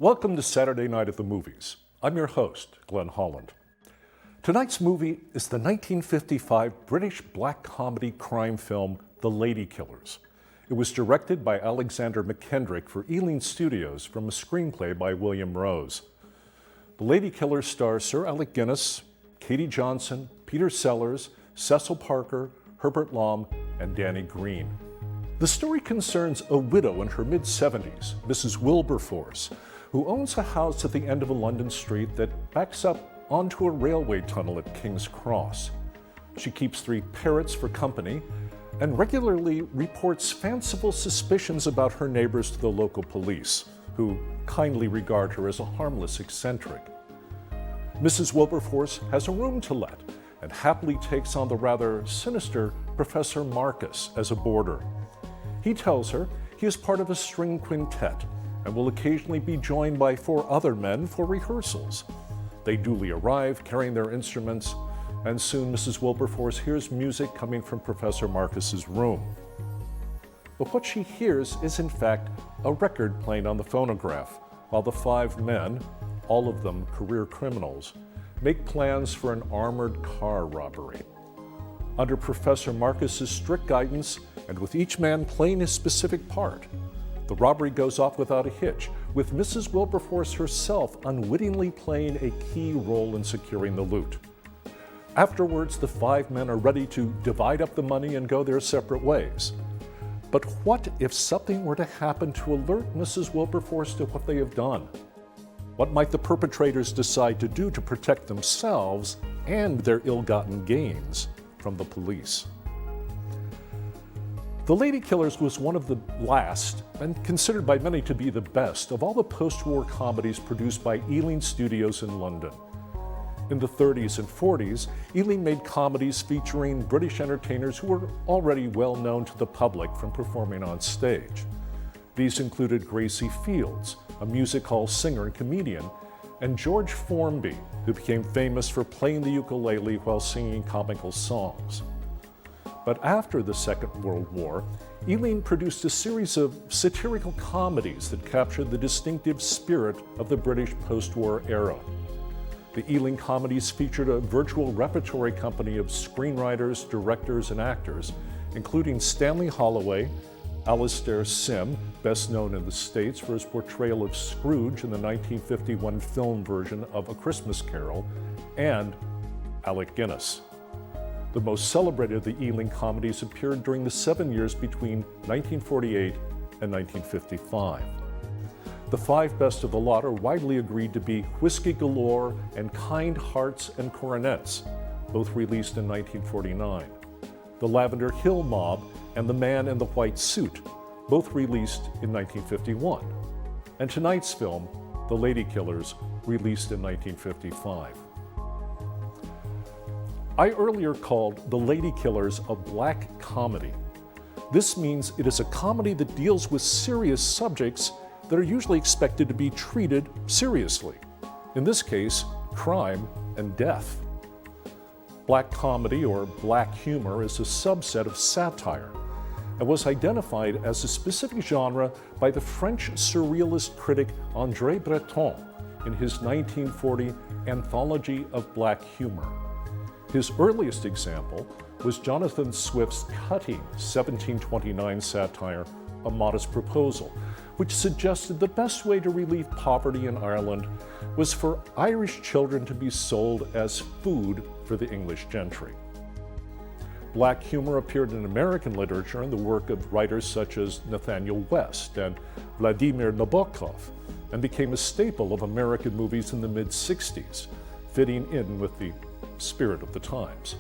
Welcome to Saturday Night at the Movies. I'm your host, Glenn Holland. Tonight's movie is the 1955 British black comedy crime film, The Ladykillers. It was directed by Alexander McKendrick for Ealing Studios from a screenplay by William Rose. The Ladykillers stars Sir Alec Guinness, Katie Johnson, Peter Sellers, Cecil Parker, Herbert Lom, and Danny Green. The story concerns a widow in her mid-70s, Mrs. Wilberforce, who owns a house at the end of a London street that backs up onto a railway tunnel at King's Cross. She keeps 3 parrots for company and regularly reports fanciful suspicions about her neighbors to the local police, who kindly regard her as a harmless eccentric. Mrs. Wilberforce has a room to let and happily takes on the rather sinister Professor Marcus as a boarder. He tells her he is part of a string quintet and will occasionally be joined by 4 other men for rehearsals. They duly arrive, carrying their instruments, and soon Mrs. Wilberforce hears music coming from Professor Marcus's room. But what she hears is in fact a record playing on the phonograph, while the 5 men, all of them career criminals, make plans for an armored car robbery. Under Professor Marcus's strict guidance, and with each man playing his specific part, the robbery goes off without a hitch, with Mrs. Wilberforce herself unwittingly playing a key role in securing the loot. Afterwards, the 5 men are ready to divide up the money and go their separate ways. But what if something were to happen to alert Mrs. Wilberforce to what they have done? What might the perpetrators decide to do to protect themselves and their ill-gotten gains from the police? The Ladykillers was one of the last, and considered by many to be the best, of all the post-war comedies produced by Ealing Studios in London. In the 30s and 40s, Ealing made comedies featuring British entertainers who were already well known to the public from performing on stage. These included Gracie Fields, a music hall singer and comedian, and George Formby, who became famous for playing the ukulele while singing comical songs. But after the Second World War, Ealing produced a series of satirical comedies that captured the distinctive spirit of the British post-war era. The Ealing comedies featured a virtual repertory company of screenwriters, directors, and actors, including Stanley Holloway, Alastair Sim, best known in the States for his portrayal of Scrooge in the 1951 film version of A Christmas Carol, and Alec Guinness. The most celebrated of the Ealing comedies appeared during the 7 years between 1948 and 1955. The 5 best of the lot are widely agreed to be Whiskey Galore and Kind Hearts and Coronets, both released in 1949. The Lavender Hill Mob and The Man in the White Suit, both released in 1951. And tonight's film, The Ladykillers, released in 1955. I earlier called The Ladykillers a black comedy. This means it is a comedy that deals with serious subjects that are usually expected to be treated seriously. In this case, crime and death. Black comedy, or black humor, is a subset of satire and was identified as a specific genre by the French surrealist critic André Breton in his 1940 Anthology of Black Humor. His earliest example was Jonathan Swift's cutting 1729 satire, A Modest Proposal, which suggested the best way to relieve poverty in Ireland was for Irish children to be sold as food for the English gentry. Black humor appeared in American literature in the work of writers such as Nathaniel West and Vladimir Nabokov, and became a staple of American movies in the mid-60s, fitting in with the spirit of the times.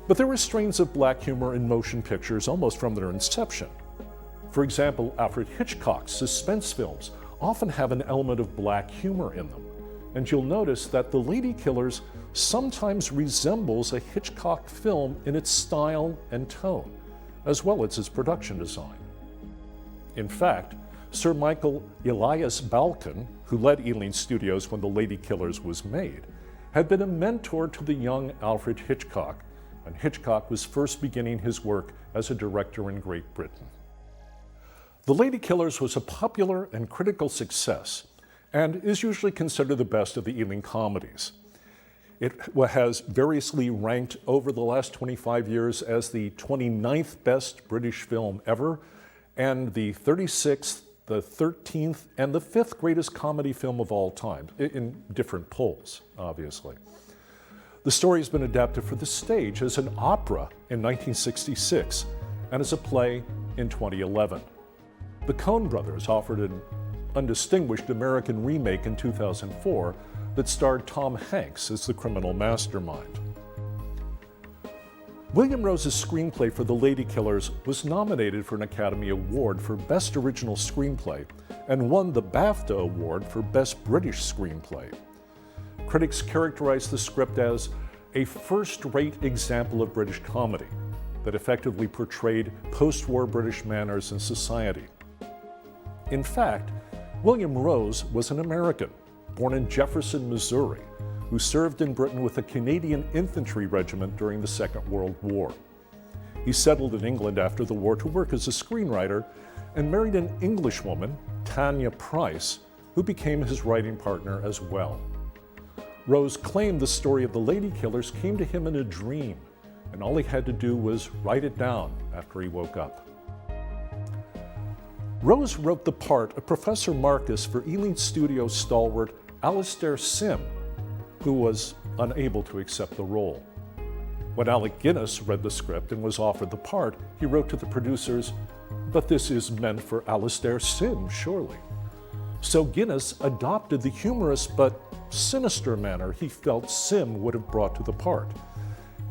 But there were strains of black humor in motion pictures almost from their inception. For example, Alfred Hitchcock's suspense films often have an element of black humor in them, and you'll notice that The Ladykillers sometimes resembles a Hitchcock film in its style and tone, as well as its production design. In fact, Sir Michael Elias Balcon, who led Ealing Studios when The Ladykillers was made, had been a mentor to the young Alfred Hitchcock, when Hitchcock was first beginning his work as a director in Great Britain. The Ladykillers was a popular and critical success and is usually considered the best of the evening comedies. It has variously ranked over the last 25 years as the 29th best British film ever and the 36th, the 13th, and the 5th greatest comedy film of all time, in different polls, obviously. The story has been adapted for the stage as an opera in 1966 and as a play in 2011. The Coen brothers offered an undistinguished American remake in 2004 that starred Tom Hanks as the criminal mastermind. William Rose's screenplay for The Ladykillers was nominated for an Academy Award for Best Original Screenplay and won the BAFTA Award for Best British Screenplay. Critics characterized the script as a first-rate example of British comedy that effectively portrayed post-war British manners and society. In fact, William Rose was an American, born in Jefferson, Missouri, who served in Britain with a Canadian infantry regiment during the Second World War. He settled in England after the war to work as a screenwriter and married an Englishwoman, Tanya Price, who became his writing partner as well. Rose claimed the story of the Ladykillers came to him in a dream, and all he had to do was write it down after he woke up. Rose wrote the part of Professor Marcus for Ealing Studios stalwart Alastair Sim, who was unable to accept the role. When Alec Guinness read the script and was offered the part, he wrote to the producers, "But this is meant for Alastair Sim, surely." So Guinness adopted the humorous but sinister manner he felt Sim would have brought to the part.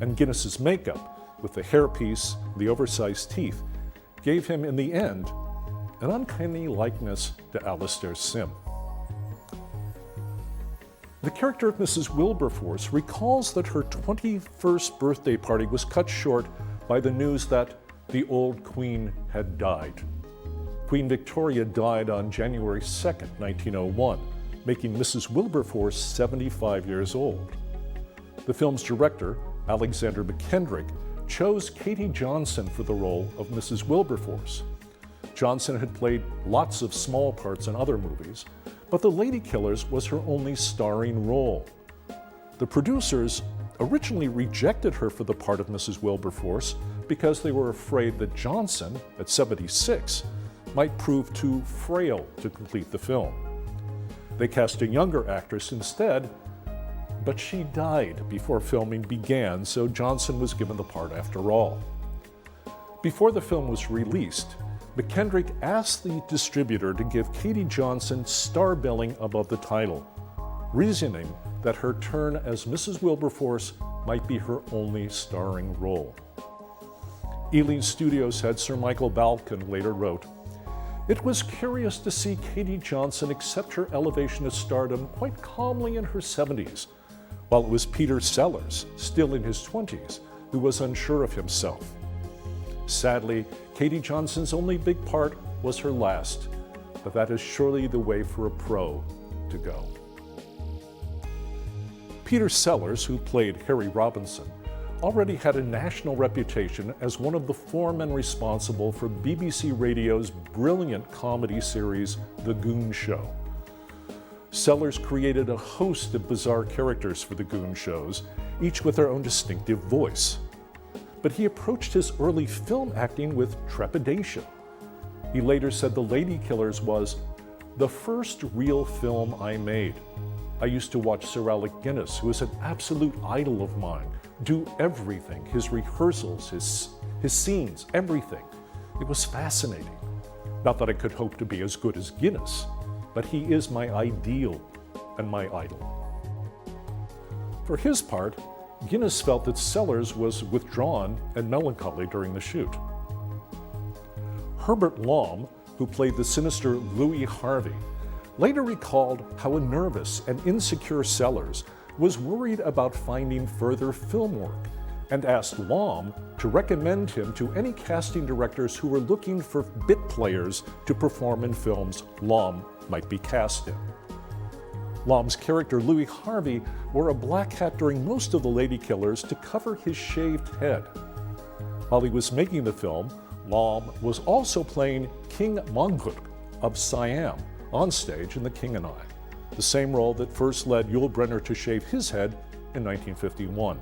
And Guinness's makeup, with the hairpiece, the oversized teeth, gave him, in the end, an uncanny likeness to Alastair Sim. The character of Mrs. Wilberforce recalls that her 21st birthday party was cut short by the news that the old Queen had died. Queen Victoria died on January 2nd, 1901, making Mrs. Wilberforce 75 years old. The film's director, Alexander McKendrick, chose Katie Johnson for the role of Mrs. Wilberforce. Johnson had played lots of small parts in other movies, but The Ladykillers was her only starring role. The producers originally rejected her for the part of Mrs. Wilberforce because they were afraid that Johnson, at 76, might prove too frail to complete the film. They cast a younger actress instead, but she died before filming began, so Johnson was given the part after all. Before the film was released, McKendrick asked the distributor to give Katie Johnson star billing above the title, reasoning that her turn as Mrs. Wilberforce might be her only starring role. Ealing Studios head Sir Michael Balcon later wrote, "It was curious to see Katie Johnson accept her elevation to stardom quite calmly in her 70s, while it was Peter Sellers, still in his 20s, who was unsure of himself. Sadly, Katie Johnson's only big part was her last, but that is surely the way for a pro to go." Peter Sellers, who played Harry Robinson, already had a national reputation as one of the 4 men responsible for BBC Radio's brilliant comedy series, The Goon Show. Sellers created a host of bizarre characters for the Goon shows, each with their own distinctive voice. But he approached his early film acting with trepidation. He later said The Ladykillers was the first real film I made. I used to watch Sir Alec Guinness, who is an absolute idol of mine, do everything, his rehearsals, his scenes, everything. It was fascinating. Not that I could hope to be as good as Guinness, but he is my ideal and my idol. For his part, Guinness felt that Sellers was withdrawn and melancholy during the shoot. Herbert Lom, who played the sinister Louis Harvey, later recalled how a nervous and insecure Sellers was worried about finding further film work and asked Lom to recommend him to any casting directors who were looking for bit players to perform in films Lom might be cast in. Lom's character, Louis Harvey, wore a black hat during most of The Ladykillers to cover his shaved head. While he was making the film, Lam was also playing King Mongkut of Siam on stage in The King and I, the same role that first led Yul Brynner to shave his head in 1951.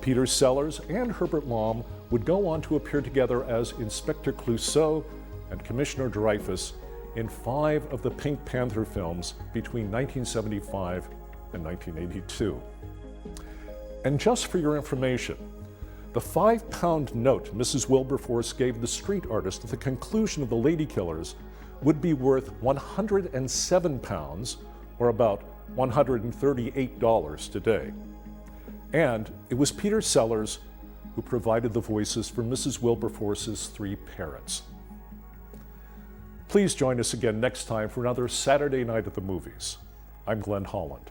Peter Sellers and Herbert Lom would go on to appear together as Inspector Clouseau and Commissioner Dreyfus in 5 of the Pink Panther films between 1975 and 1982. And just for your information, the 5-pound note Mrs. Wilberforce gave the street artist at the conclusion of the Ladykillers would be worth 107 pounds, or about $138 today. And it was Peter Sellers who provided the voices for Mrs. Wilberforce's 3 parents. Please join us again next time for another Saturday Night at the Movies. I'm Glenn Holland.